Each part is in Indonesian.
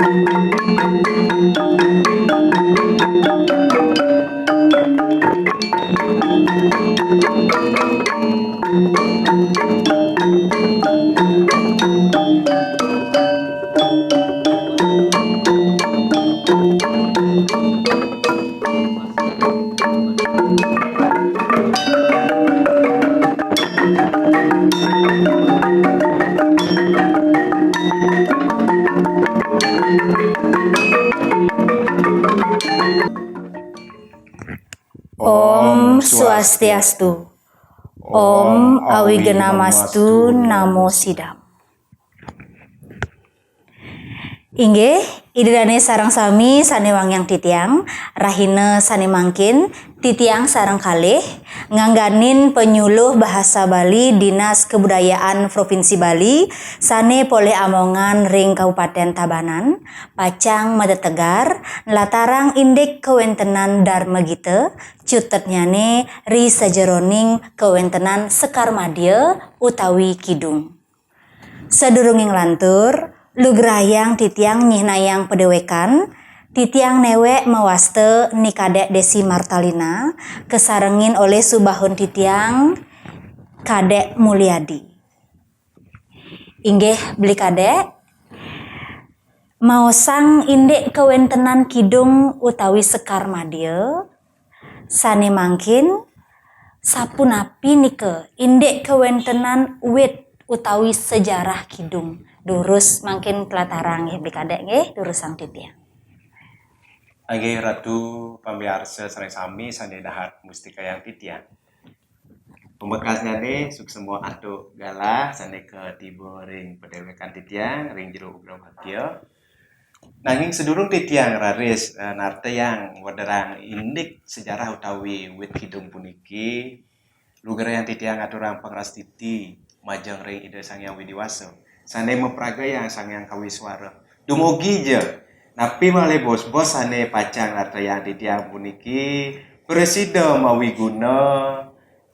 Om Swastiastu. Om Awigenamastu Namo Sidam. Inggih, idedane sareng sami sanewangyang titiang, rahina sane mangkin, titiang sareng kalih, ngangganin penyuluh bahasa Bali Dinas Kebudayaan Provinsi Bali, sane poleh amongan ring Kabupaten Tabanan, pacang Madetegar, latarang indek kewentenan Dharma Gita, cutetnyane ri sajeroning kewentenan Sekar Madya utawi Kidung. Sedurunging lantur, lugrayang titiang nyihnayang pedewekan, titiang newek mewaste nikadek Desi Martalina, kesarengin oleh subahun titiang Kadek Mulyadi. Inggih beli kadek, maosang indek kewentenan Kidung utawi Sekar Madya, sane mangkin sapunapi nike indek kewentenan wit utawi sejarah Kidung. Durus mangkin kelatarang ya beli kadek nggih durus sang titiang. Inggih ratu pamiarsa sareng sami sane dahat mustika yang titiang. Pembekasnya nih suksemo atuk galah sane ke tiba ring pedewekan titiang ring jero ugra bagya. Nanging sedurung titiang raris narte yang waderang indik sejarah utawi wit Kidung puniki lugrayan titiang aturang pangrastiti majeng ring Ida Sang Hyang Widiwasa. Sane mepragaya Sang Hyang Kawiswara. Dumugi je napi malih bos-bos sane pacang narte yang titiang puniki presida mawi guna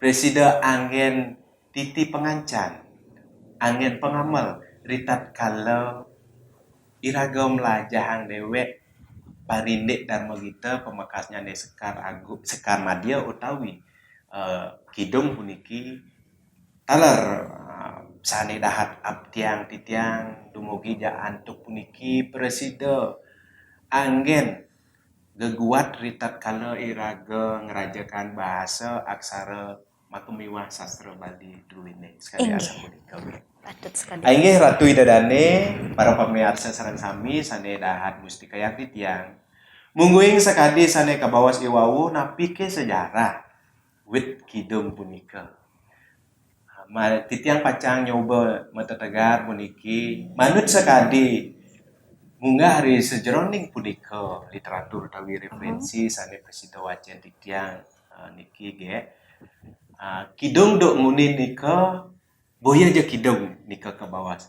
presida angin titi pengancan angin pengamal ritat kala iragam lajahang dewek parindik Dharma Gita pemekasnya ne Sekar Madya utawi Kidung puniki taler sane dahat abtiang titiang dumugi ja antuk puniki presida anggen geguat ritat kala iraga ngerajakan bahasa aksara matumiwah sastra Bali druwine sekali asa punika. Patut sekali. Inggih ratu idadane para pamirsa sareng sami sane dahat mustika yang titiang. Mungguing sakadi sane kabawas iwau napi ke sejarah wit Kidung punika. Titiang pacang nyoba Madetegar puniki manut sakadi munggah hari sejeroning punika literatur utawi referensi sane presida wajan titiang niki ge Kidung dok nguni nika boya aja Kidung nika kebawas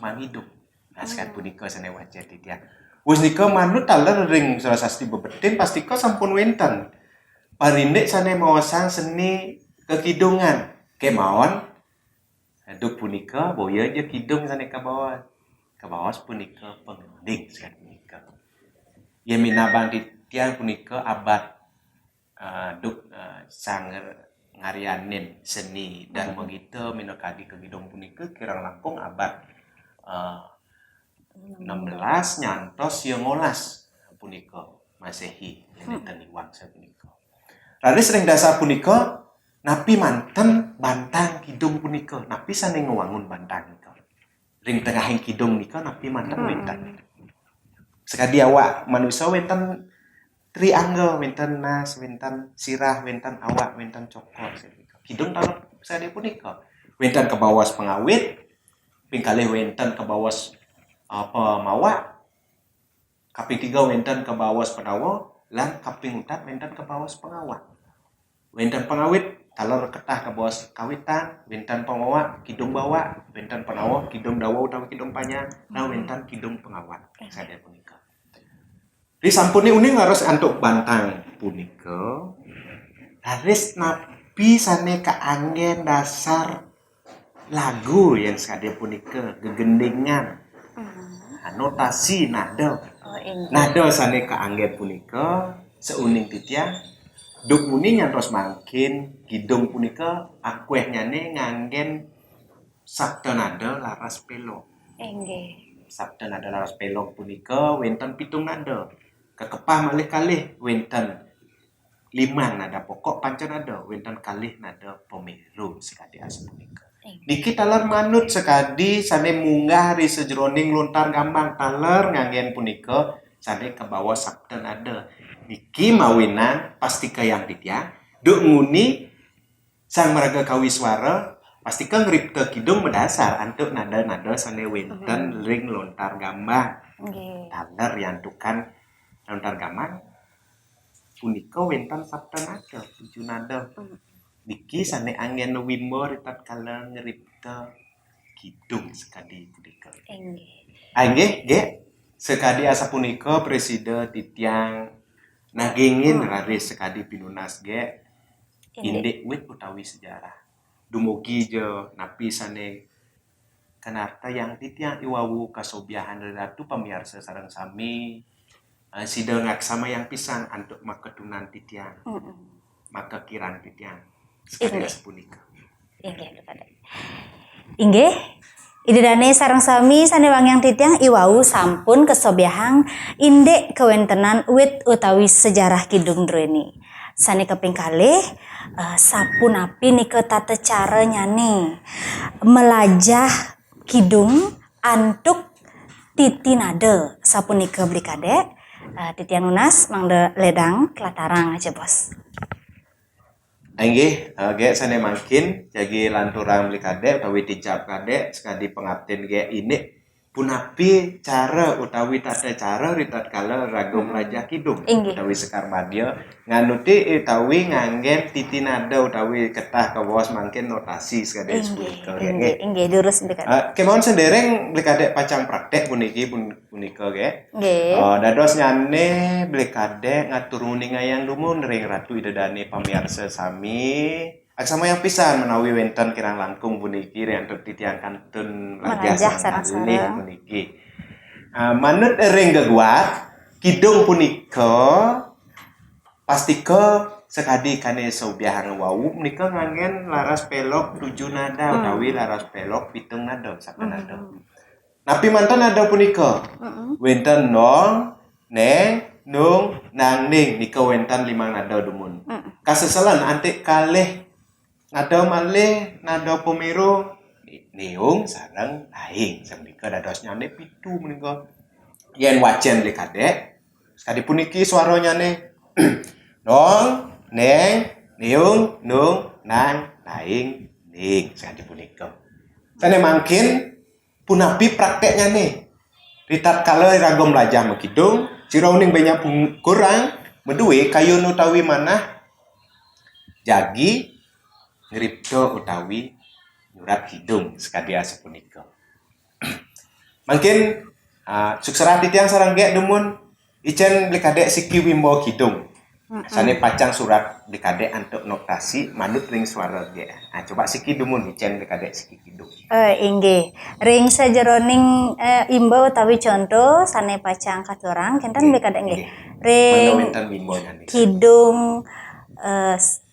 manidung naskah punika sane wajan titiang wis nika manut taler ring Surasasti Bebeden pastika sampun wenten parindik sane mawasang seni kekidungan kemawon duk punika boya aja Kidung sane kebawas punika pengending sekali punika. Ya minabang titiang punika abad sang ngarianin seni Dharma Gita minakadi ke Kidung punika kirang langkung abad 16 nyantos 19 punika Masehi nenten iwang sapunika. Raris ring dasar punika napi manten bantang Kidung punika napi sane ngewangun bantang nika. Ring tengahing Kidung nika napi manten wenten. Sekadi awak manusia wenten triangle, wenten nas, wenten sirah, wenten awak, wenten cokor. Kidung talep sekadi punika. Wenten kebawas pengawit, ping kalih wenten kebawas pemawa, kaping 3 wenten kebawas penawa, lan kaping 4 wenten kebawas pengawat. Wenten pengawit talor ketah kebawas kawitan, wenten pemawa Kidung bawa, wenten penawa Kidung dawa utawi Kidung panyang, lan wenten Kidung pengawat. Sekadi punika. Di sampune uning harus antuk bantang punika. Haris napi sane kaanggen dasar lagu yang sekadi punika gegendingan. notasi nada. Oh, inggih. Nada sane kaanggen punika seuning titiang duk muni nyantos mangkin kidung punika akueh nyane nganggen sabda nada laras pelok. Inggih. Sabda nada laras pelok punika wenten pitung nada. Kekepah malih kalih wenten limang nada pokok panca nada wenten kalih nada pemiru sekadi asal punika. Niki taler manut sekadi sane munggah ri sejroning lontar gambang taler nganggen punika sane ke bawah sabda nada. Niki mawinan pasti ke yang titiang duk nguni sang meraga kawiswara pasti ke ngripta kidung mendasar antuk nada-nada sane wenten ring lontar gambang. Nggih. Taler yang tukan lontar gambang punika wenten sabda nada 7 nada. Niki sane anggen wimbo ritat kala ngripta kidung sekadi punika. Inggih. Nggih, nggih. Sekadi asa punika presida titiang nagingin raris sekadi pinunas ge indik wit utawi sejarah. Dumugi je napi sane kenarta yang titiang iwawu kasobiahan ratu pamirsa sareng sami sida ngaksama yang pisang antuk maketunan titiang. Makekiran titiang. Sekadi asa punika. Inggih kepada. Inggih. Idedane sareng sami sane wangyang titiang iwau sampun kesobiahang indek kewentenan wit utawi sejarah kidung dreni. Sane kaping kalih sapunapi nike tata cara nyane melajah kidung antuk titi nada sapunika beli kadek titian nunas mangde ledang kelatarang aja bos. Nggih, ge sane mangkin jagi lanturang beli kadek utawi dicap kadek sekadi pengabten ge ini punapi cara utawi tata cara ritat kala ragum raja kidung utawi sekar madya nganuti utawi nganggen titi nada utawi ketah kawas mangkin notasi sekadi punika ge. Inggih durus beli kadek. Kemawon sendereng beli kadek pacang praktek puniki punika ge. Nggih. Dados nyane beli kadek ngaturuni ngayang dumun ring ratu idedane pamirsa sami. Aksama yang pisan menawi wenten kirang langkung puniki ring antuk titiang kantun lajah sareng puniki. Manut ring geguat kidung punika pastike sekadi kane sobiahang wau menika nganggen laras pelok 7 nada utawi laras pelok 7 nada sabda nada. Napi mantan nada punika wenten nong, neng, nung, nang, ning nika wenten 5 nada dumun. Kaseselan antik kalih nada malih nada pemiru neung sareng laing sapunika dados nyane 7 menika. Yen wajan beli kadek sekadi puniki swara nyane nong, neng, neung, nung, nang, laing, ning sekadi punika. Sane mangkin punapi prakteknya nih. Ritat kala ragam lajah mekidung, sirauning banyak kurang meduwe kayun utawi manah jagi ngripta utawi nyurat kidung sekadi asa punika. Mangkin suksera titiang sareng ge dumun icen beli kadek siki wimbo kidung. Sane pacang surat beli kadek antuk notasi manut ring suara ge. Coba siki dumun icen beli kadek siki kidung. Inggih. Ring sajeroning imbo utawi contoh sane pacang katurang kinten beli kadek nggih. Ring kidung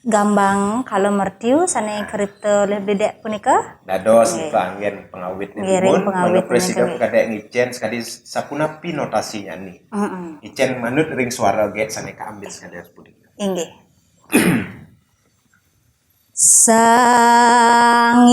gambang kalau mertiu sane kripto lebih dek punika dados anggen pengawit ngiring pengawit presiden kadek ngicen sekadi sapunapi notasinya nih icen manut ring suara ge sane kaambil sekadi punika inggih sang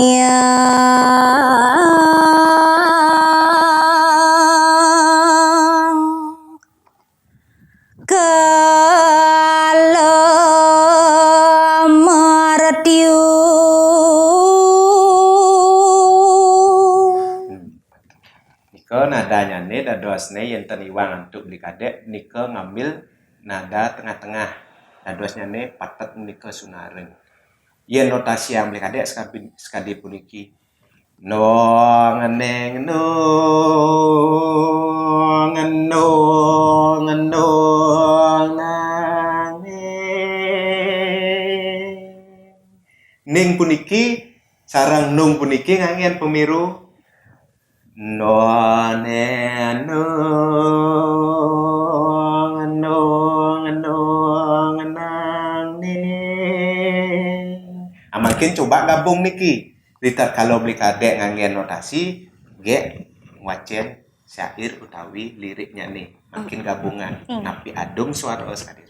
nadanya nih dadosne yen ten iwang antuk beli kadek nika ngambil nada tengah-tengah dadosnya nih patet nika sunareng yen notasi yang beli kadek sekadi puniki no ngeneng no ngeno ngeno nang ning puniki sareng nung puniki nganggen pemiru none nong nong nong nang neng. Makin coba gabung niki. Ritat kalau beli kadek nganggen notasi, ge ngwacen syair utawi liriknya nih. Makin gabungan. Tapi adung suara sekali.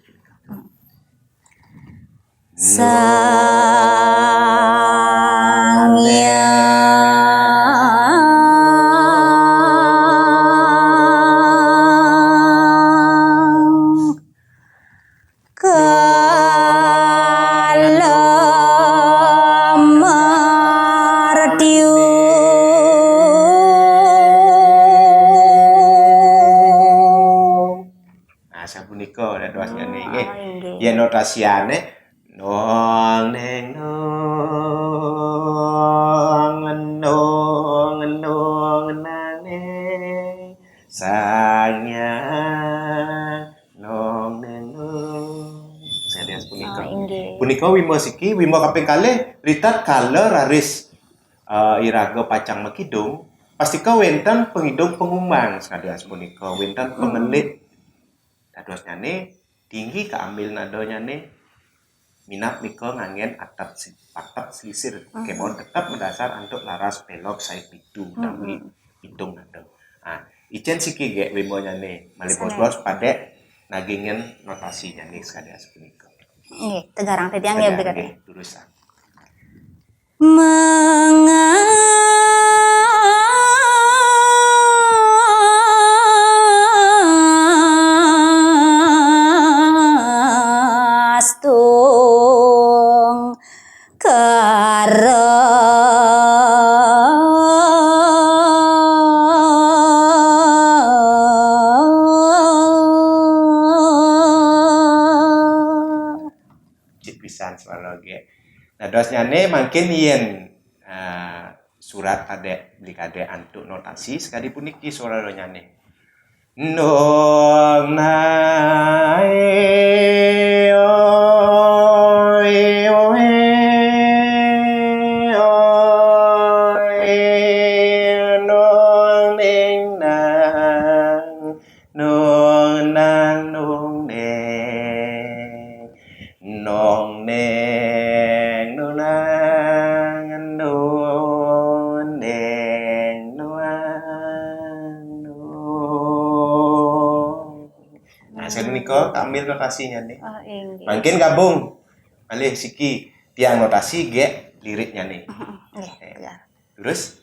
Sapunika dados ngene nggih. Yen notasiane nong neng nong nong nong nang sayang nong neng nong. Sanes punika. Punika wimo siki wimo kaping kalih ritat kala raris iraga pacang mekidung pastika wenten pengidung pengumang sanes punika wenten pengelit. Dados nyane tinggi keambil nadonya nih minat miko nganggen atap selisir kemon tetap mendasar untuk laras pelok saya pitu tapi hitung nado. Icen siki ge wimonya nih mali bos pada nagingen notasinya nih sekali punika. Nggih, tegarang teh yang ya berkata. Tulisan. Nah, dosnya nih makin yen surat kadek beli kadek antuk notasi sekali puniki suara donya nih nong nae oi oi oi nong neng nang nong nang nong neng nong neng nonang noneng noang nong. Nah, senika ambil notasinya nih. Makin gabung. Malih siki tiang notasi ge liriknya nih. Terus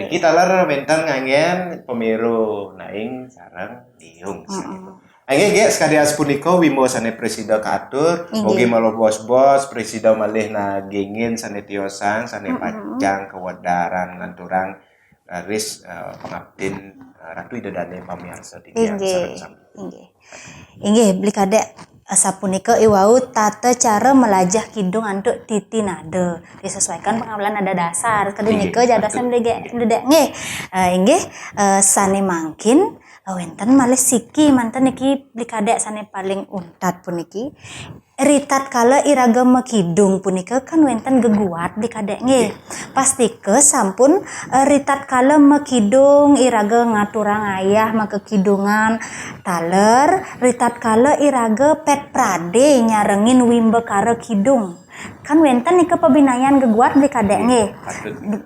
kita lar bentang ngangen pemiru naing sareng diung. Angge ge sekalian punika wimo sane presida kaatur, mugi malo bos-bos presida malih nagingin sane tiosan sane pacang kewedaran nganturang garis pangabdin Ratu Idodane pamiarsa titiang sareng-sareng. Inggih beli kadek sapunika iwau tata cara melajah kidung antuk titi nada disesuaikan pengambilan nada dasar kedenika jadosna dedek nggih inggih sane mangkin wenten malih siki manten niki beli kadek sane paling untat puniki ritat kala iraga mekidung punika kan wenten geguat beli kadek nggih pastike sampun ritat kala mekidung iraga ngaturang ayah makekidungan taler ritat kala iraga pet prade nyarengin wimbe kare kidung kan wenten nika pebinayan geguat beli kadek nggih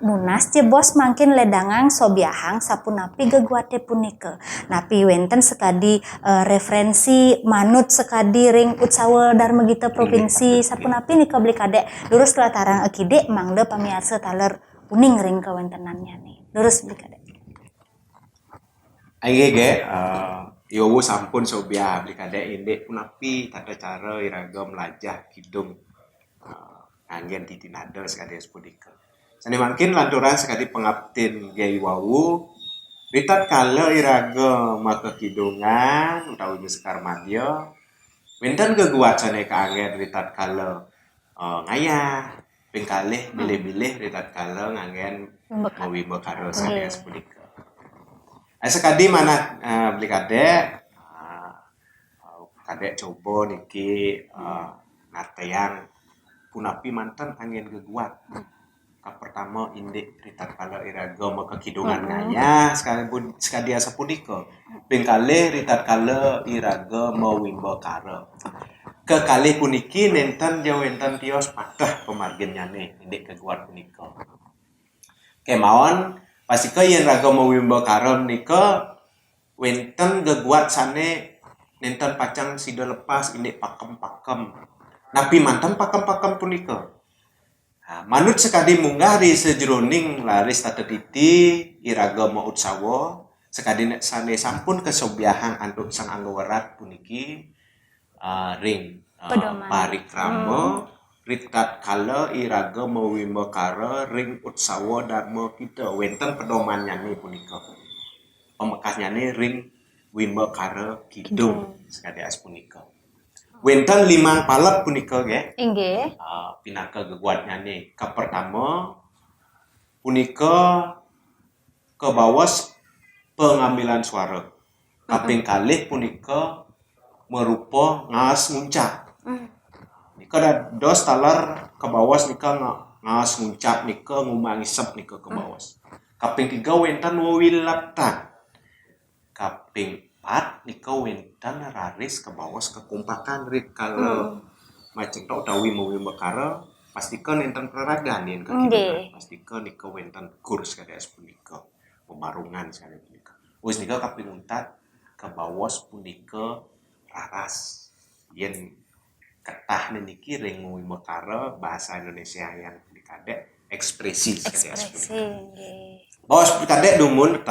nunas je bos mangkin ledangang sobiahang sapunapi geguate punika napi wenten sekadi referensi manut sekadi ring utsawa Dharma Gita provinsi sapunapi nika beli kadek lurus kelatarang akide mangde pamiarsa taler uning ring kawentenannya nih lurus beli kadek Aige ge yowo sampun sobia beli kadek indek punapi tata cara iraga melajah kidung anggen titinada sekali sepudika. Sane mangkin lanturan sekali pengabtin gay wau ritat kala iraga maka kidungan utawi sekar madya wenten geguat sane kaanggen ritat kala ngayah pingkalih bilih-bilih ritat kala nganggen mawi bekaro sane sepudika. Sekadi mana beli kadek coba niki natayang punapi mantan angin geguat. Pertama indik ritat kala iraga maka kidungan ngayah sekadi asa punika. Pingkalih ritat kala iraga mawimba kara. Kekalih puniki nenten wenten tios patah pemargin nyane indik geguat punika. Kemawon pasika yen raga mawimba kara menika wenten geguat sane nenten pacang sida lepas indik pakem-pakem. Napi mantan pakem-pakem punika. Manut sekadi munggah di sejroning laris tatetiti iraga maut sawo sekadi sane sampun kesobiahang antuk sang anggawerat puniki ring parikrama ritat kala iraga mawimba kara ring utsawa dharma kita wenten pedoman nyane punika. Pemekas nyane ring wimba kara kidung sekadi as punika. Wenten 5 palep punika nggih. Inggih. Pinaka geguat nyane. Pertama punika kebawas pengambilan suara. Kaping kalih punika merupa ngaas muncak. Nika dados talar kebawas nika ngaas muncak nika ngumangisep nika kebawas. Kaping 3 wenten wawilatan. Kaping 4 nika wenten raris kebawas kekompakan rit kalau macam tok utawi mawi bekara pastikan enten peraragan yen kakidungan pastikan nika wenten kurs kada punika pembarungan sekali punika. Wis nika kaping 4 kebawas punika raras yen ketah niki ring mawi bekara bahasa Indonesia yang dikadek ekspresi sekali nggih. Bos kadek dumun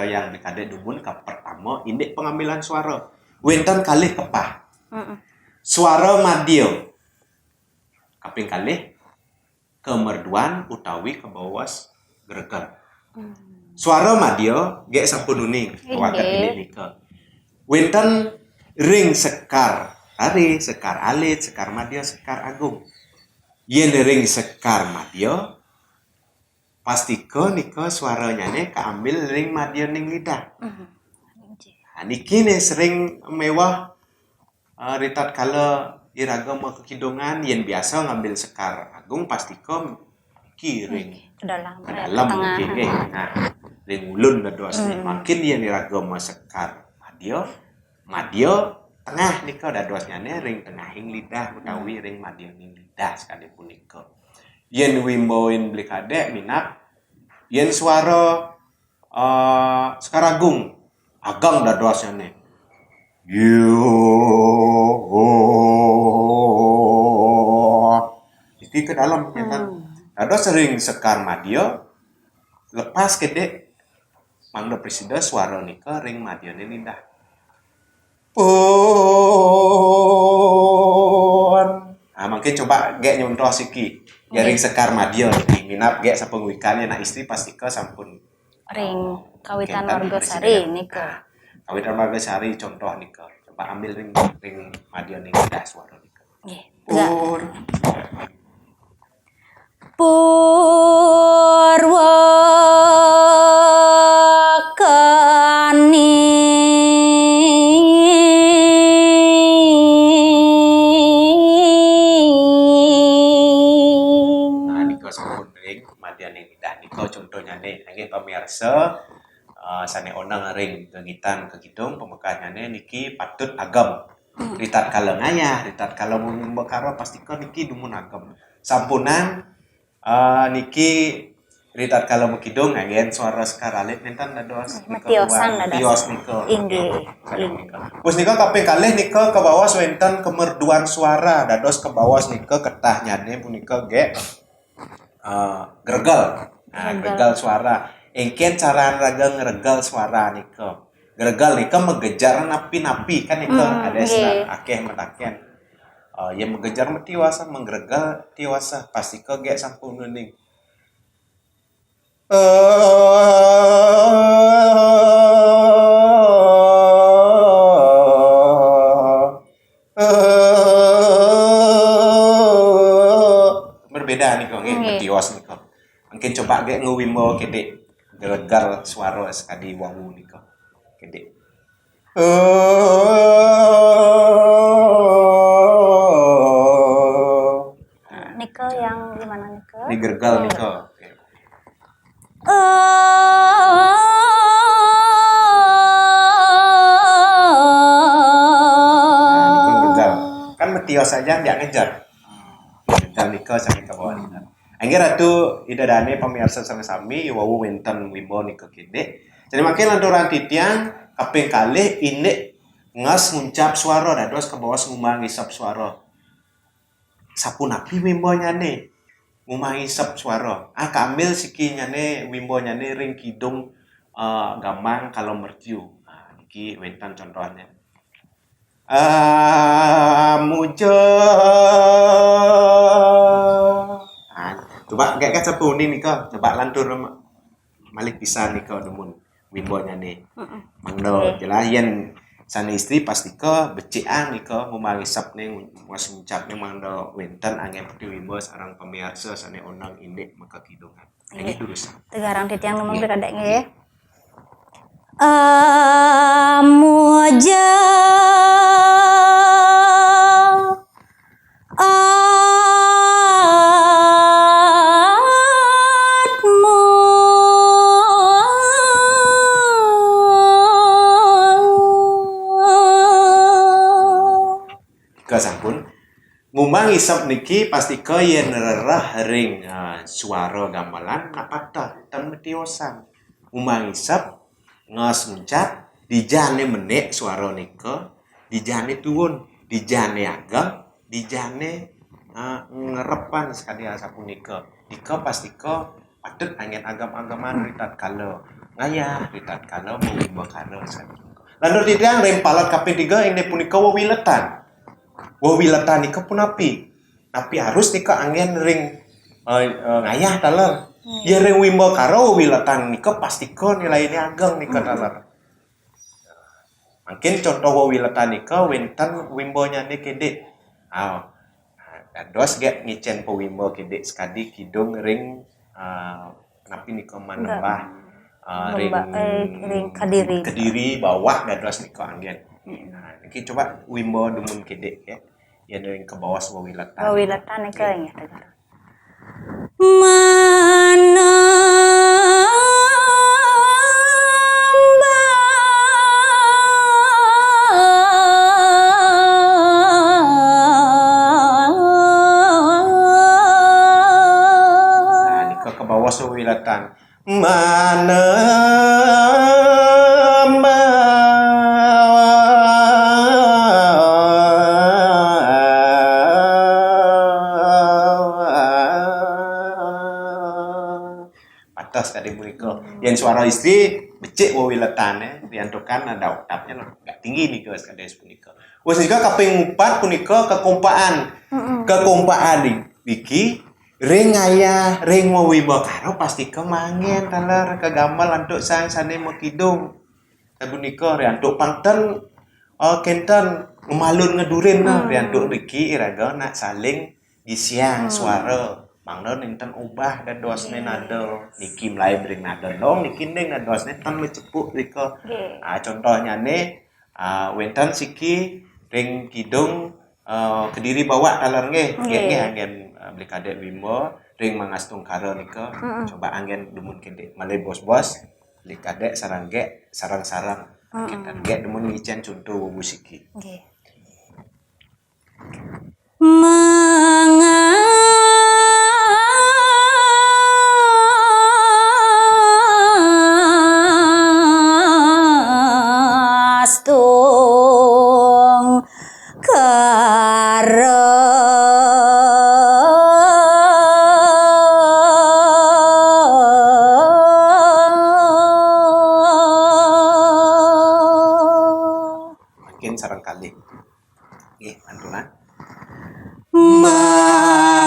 yang dikadek dumun ke pertama indik pengambilan suara. Wenten kalih kepah. Suara madya. Kaping kalih kemerduan utawi kebawas greget. Suara madya gek sampun uning waket indik nika. Wenten ring sekar ari, sekar alit, sekar madya, sekar agung. Yen ring sekar madya pastika nika suaranya keambil ring madya ning lidah. Niki sering mewah ritat kala iraga maka kidungan yen biasa ngambil sekar agung pastika ring dalam mungkin nggih. Nah, ring ulun dados makin yen iraga sekar madya tengah nika dados ring tengahing lidah utawi ring madya ning lidah sekali punika. Yen wimboin beli kadek minat yen suara sekar agung agang dadosnya nih iki ke dalam kan dados sering sekar madya lepas kedek mangda presida suara nika ring madya ning lidah pun mungkin coba gek nyontoh siki ring sekar madya iki minap gek sapengwikannya nah istri pastika sampun ring kawitan Margasari nika. Kawitan Margasari contoh nika. Coba ambil ring madya ning lidah suara nika. Nggih. Purwakani contohnya nih, pemirsa sane onang ring kegitan kegidung pemekahnya niki patut agam. Ritat kala ngayah, ritat kala membekara pastikan niki dumun agam. Sampunan niki ritat kala mekidung nganggen suara sekaralit nenten dados tios nika. Inggih. Wis nika kaping kalih nika ke bawah wenten kemerduan suara dados ke bawah nika ketah nyane punika gek gregal. Gregal suara. Engken cara raga ngregal suara nika. Gregal nika megejar napi-napi kan nika ada akeh metaken. Yang mengejar tiwasa, menggeregal tiwasa, pasti ke gek sampun nuning. Berbeda nih kok, metiwas nih kok. Mungkin coba gek ngewimbo kedek geregal suara sekali wawu nih kok. Kedek. Nike yang gimana Nike? Ini gergal nih kok. Kan metios saja dia ngejar. Dan Niko sampai ke bawah. Angger atu ida dane pamirsa sami-sami wawu wenten wimbo Niko kede. Jadi makin lanturan titiang kaping kalih ini ngas nguncap suara dados ke bawah ngumang isap suara. Sapunapi wimbo nyane ngumang isap suara. Kamil siki nyane wimbo nyane ring kidung gamang kalau mertiu. Iki wenten contohnya. Muja. Coba kayak sepuni nih kok, coba lantur malik bisa nih kok demun wimbonya nih. Mangdo jelayan sana istri pasti ke becian nih kok ngumangisap nih mas ngucap nih mangdo wenten angin peti wimbo sarang pemirsa sana onang indek maka kidungan. Ini terus. Tegarang titiang ngomong beradek nge. Muja. Sampun ngumang isap niki pasti ke yen rerah ring suara gamelan kapata tan metiosan ngumang isap ngas nguncap dijane menek suara nika dijane tuwun dijane agam dijane ngerepan sekali sapunika nika pasti ke padet angin agam-agaman ritat kala ngayah ritat kala mung bakara sekali landur tidang rempalan kaping 3 ini punika wewiletan wawiletan nika pun api harus nika angin ring ngayah taler ya ring wimbo karo wawiletan nika pasti ko nilainya ageng nika taler mungkin contoh wawiletan nika wenten wimbonya nih kede dados gak ngicen po wimbo kede sekadi kidung ring napi nika manembah ring kediri bawah dados nika angin. Nah, ini coba wimbo demun kedek ya. Ya dari ke bawah wawiletan. Wawiletan nih kayaknya tegar. Mana Nah, ini ke bawah wawiletan. Mana tadi buniko yang suara istri becek wawiletane diantukan ada oktapnya nggak tinggi nih guys kada puniko wes juga kaping 4 puniko kekompaan diki ring ayah ring wawibo karo pasti kemangen taler kegamal antuk sang sane mekidung buniko riantuk panten kenten ngemalun ngedurin riantuk diki iraga nak saling gisiang suara mangdo ninten ubah dadosne nado niki mulai bring nado dong niki ning dadosne tan mecepuk riko contohnya nih wenten siki ring kidung kediri bawa taler nge angin beli kadek wimbo ring mangastung karo niko coba angin demun kede malai bos-bos beli kadek sarang-sarang kita gek demun ngicen contoh musiki Astung karo makin sarang kali antulan Mangas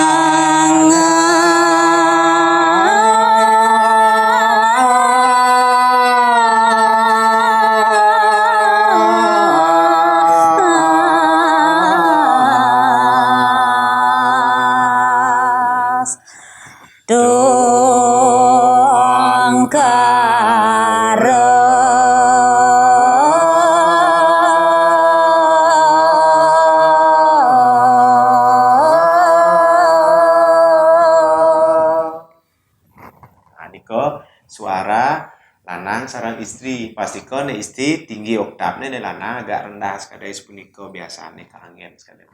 Nah, niko suara lanang sarang istri. Pastiko nih istri tinggi oktavnya nih lanang agak rendah sekadar puniko biasa nih keangin sekadar.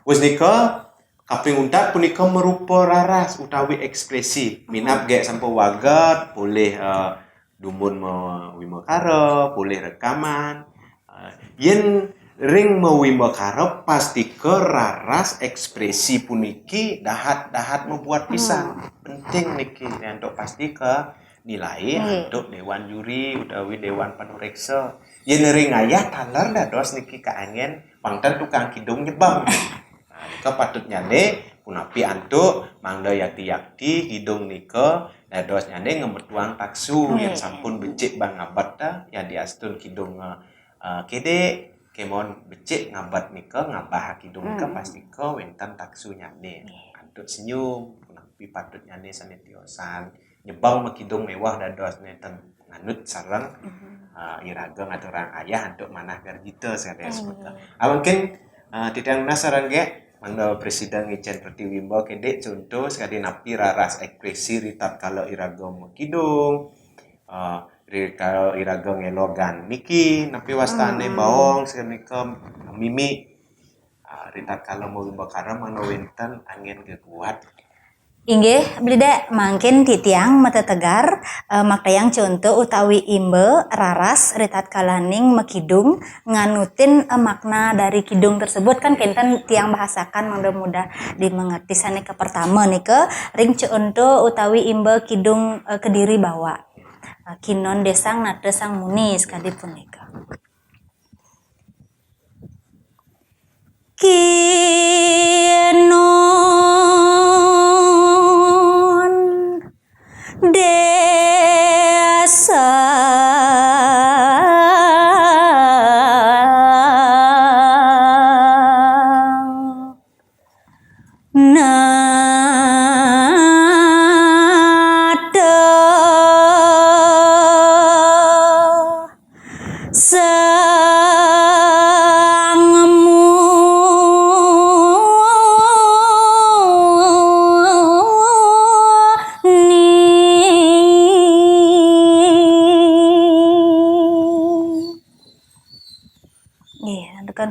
Wes niko kaping untat punika merupa raras utawi ekspresi minap gek sampai wagat boleh dumun mau wimo karo boleh rekaman yen ring mau wimo karo pasti ke raras ekspresi puniki dahat membuat pisan penting niki untuk pasti ke nilai untuk dewan juri utawi dewan panureksa yen ring ayah taler dados niki kaangen pangten tukang kidung nyebang. Nika patut nyane punapi antuk mangda yakti hidung nika dados nyane ngemertuang taksu yang sampun becik bang ngabat ta yang diastun kidung kede kemon becik ngabat nika ngabah kidung nika pasti ka wenten taksu nyane antuk senyum punapi patut nyane sanetiosan nyebang makidung mewah dados nenten nganut sareng irageng atau orang ayah untuk manah gargita sadaya sebutna. Mungkin tidak nasarang ge mangga presiden ngicen Pertiwimbo kede contoh sekali napi raras ekspresi ritat kalau iragam kidung kalau iragam elogan niki napi wastane baong sekali ke mimi ritat kalau mau bakara mangga wenten angin kekuat. Inggih, blida mangkin titiang mata tegar makdayang contoh utawi imbe raras ritat kalaning mekidung nganutin makna dari kidung tersebut kan kenten tiang bahasakan mudah-mudah dimengerti sana ke pertama nih ke ring contoh utawi imbe kidung Kediri bawa kinon desang nate sang muni sekali punika kinon desa nada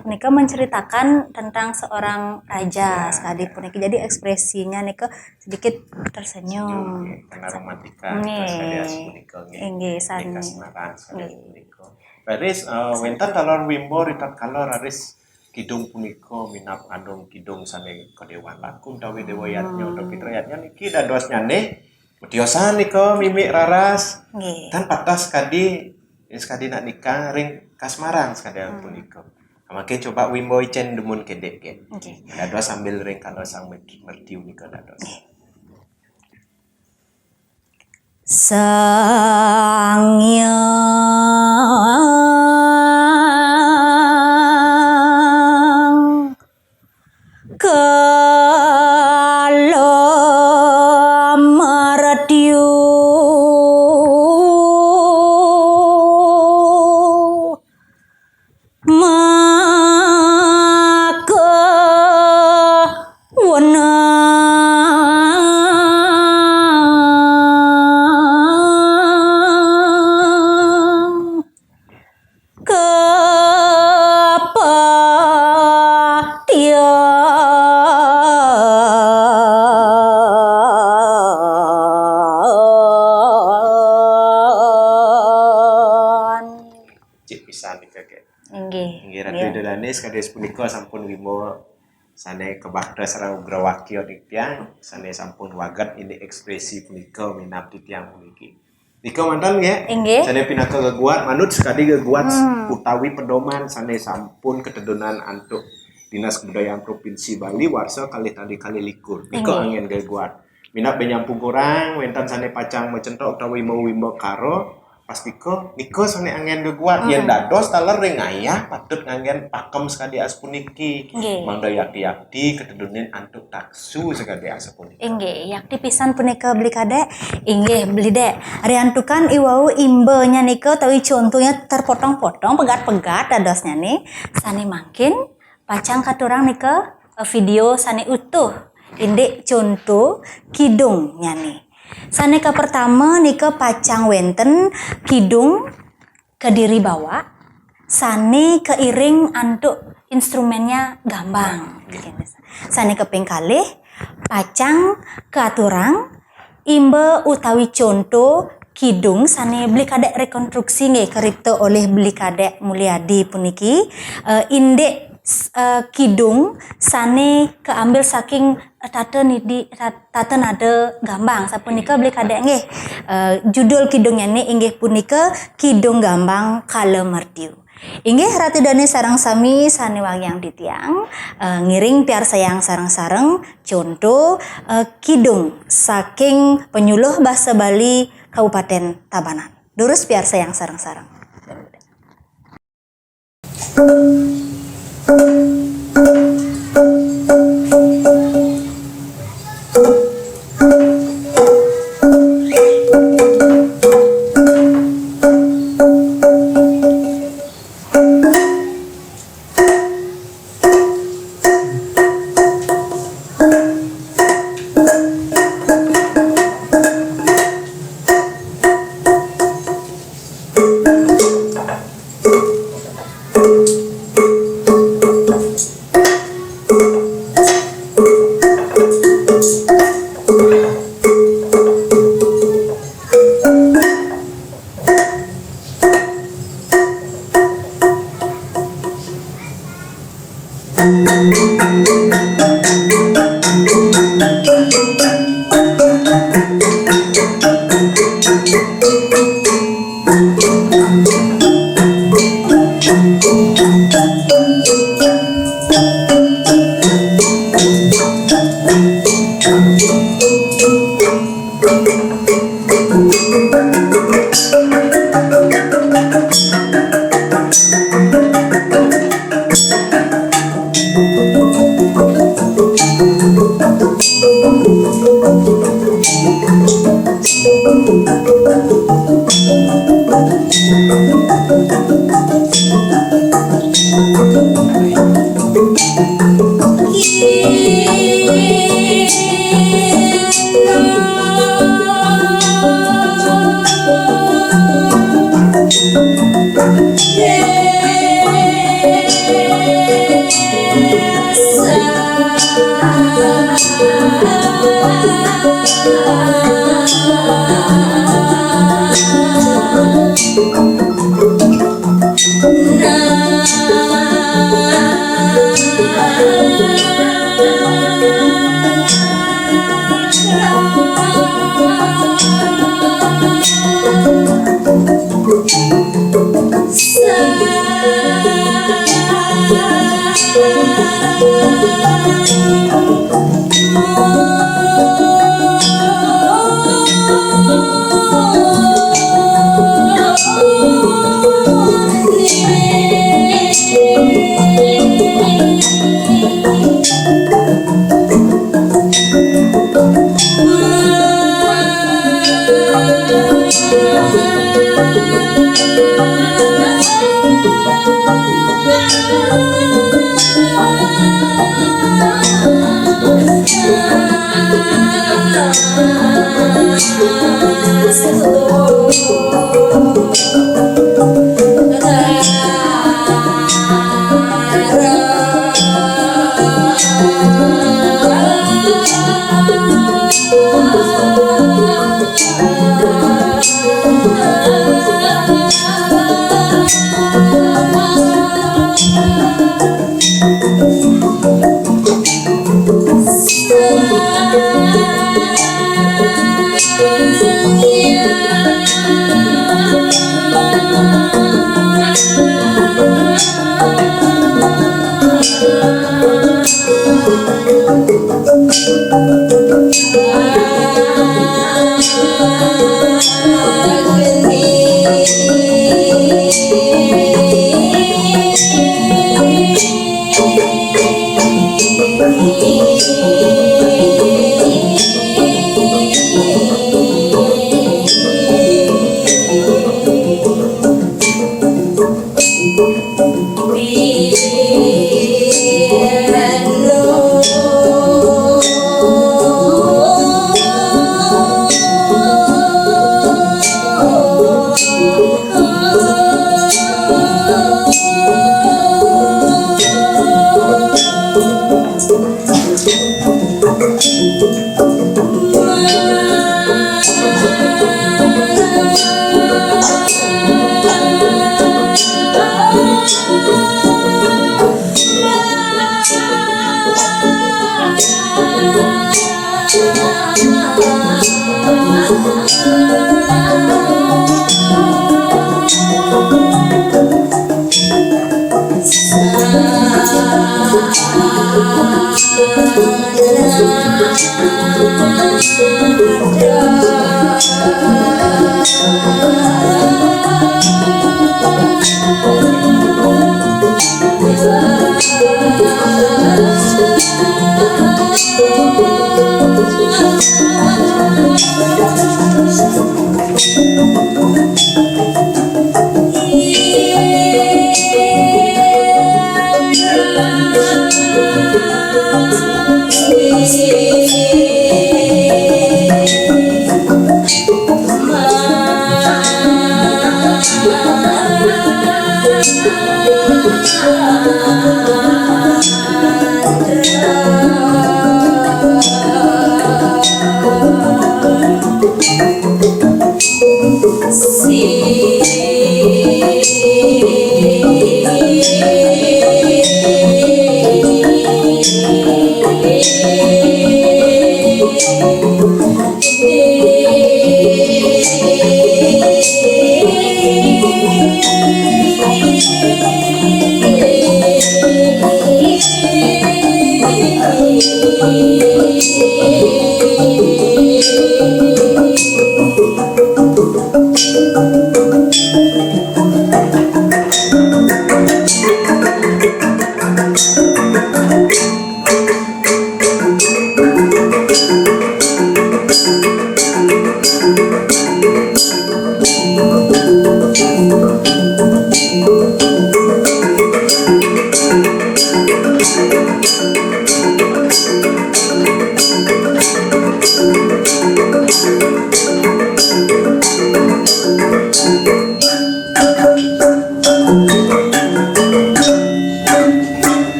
punika menceritakan tentang seorang raja sekali punika jadi ekspresinya nika sedikit tersenyum karena romantika sekalian punika nggih san kasmaran sekalian punika Paris wenten talon wimbo ritat kalor aris kidung punika minap andung kidung sane kedewan lakun tawi dewa yatnya utawi fitrayatnya niki dados nyane mediosan nika mimik raras kan patas kadi nak nikah ring kasmaran sekalian punika. Makin coba wimbo icen demun kedek ke. Dados sambil ring kalau sang mertiu nika dados. Sangyang kalau mertiu Kades punika sampun wimo sane kebakda sareng ugrawakya titiang sane sampun wagat ini ekspresi punika minap titiang puniki. Nika mantan nggih. Sane pinaka geguat manut sekadi geguat utawi pedoman sane sampun ketedonan antuk Dinas Kebudayaan Provinsi Bali warsa kali likur. Iko angin geguat. Minat benyampu kurang, wentan sane pacang mecentok utawi mau wimbo karo. Pastiko niko sane angin geguat yen dados talering ayah patut nganggen pakem sekadi aspuniki. Mangda yakti ketedunin antuk taksu sekadi aspuniki. Inggih, yakti pisan punika beli kadek, inggih beli dek. Ari antukan iwau imbenya nika tawi contohnya terpotong-potong, pegat-pegat dadosnya nih. Sani makin pacang katurang nika video sani utuh. Indek contoh kidungnya nih. Sane ke pertama nika pacang wenten kidung kediri bawa, sane keiring antuk instrumennya gambang. Sane keping kalih pacang keaturang imbe utawi contoh kidung sane beli kadek rekonstruksi nggih keripto oleh beli kadek Mulyadi puniki indek kidung sane keambil saking tata nada gambang sapunika beli kadek nggih judul kidungnya ini inggih punika Kidung Gambang Kala Mertiu. Inggih Ratu Dani sareng sami sane wagyang ditiang ngiring piar sayang sareng-sareng contoh kidung saking penyuluh bahasa Bali Kabupaten Tabanan. Durus piar sayang sareng-sareng. Thank you.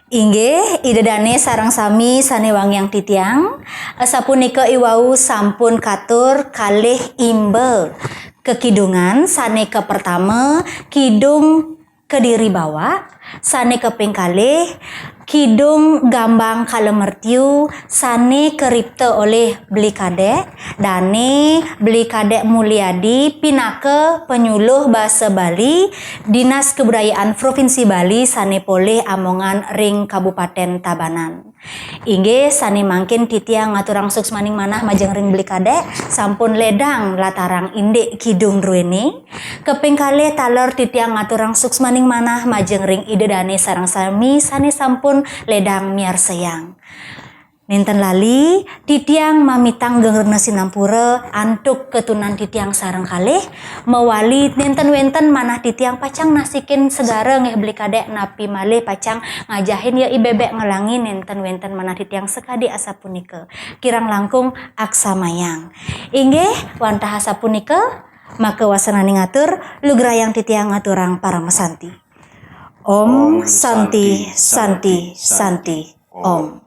Inggih idedane sareng sami sanewangyang titiang sapunika iwau sampun katur kalih imbe kekidungan sane ke pertama kidung Kediri Bawah, sane keping kalih kidung Gambang Kalemertiu sane keripta oleh Beli Kadek dane Beli Kadek Mulyadi pinake penyuluh basa Bali Dinas Kebudayaan Provinsi Bali sane poleh amongan ring Kabupaten Tabanan. Inggih sane mangkin titiang ngaturang suksmaning manah majeng ring Beli Kadek sampun ledang latarang indik kidung ruene keping kalih taler titiang ngaturang suksmaning manah majeng ring idedane sareng sami sane sampun ledang miar sayang. Ninten lali titiang mamitang gengerna sinampura antuk ketunan titiang sareng kalih mewali ninten wenten manah titiang pacang nasikin segara ngeh Beli Kadek napi malih pacang ngajahin ya ibebek ngelangi ninten wenten manah titiang sekadi asapunika kirang langkung aksamayang. Inggih wantah asapunika maka wasanani ngatur lugrayang titiang ngaturang para mesanti. Om Santi Santi Santi Om.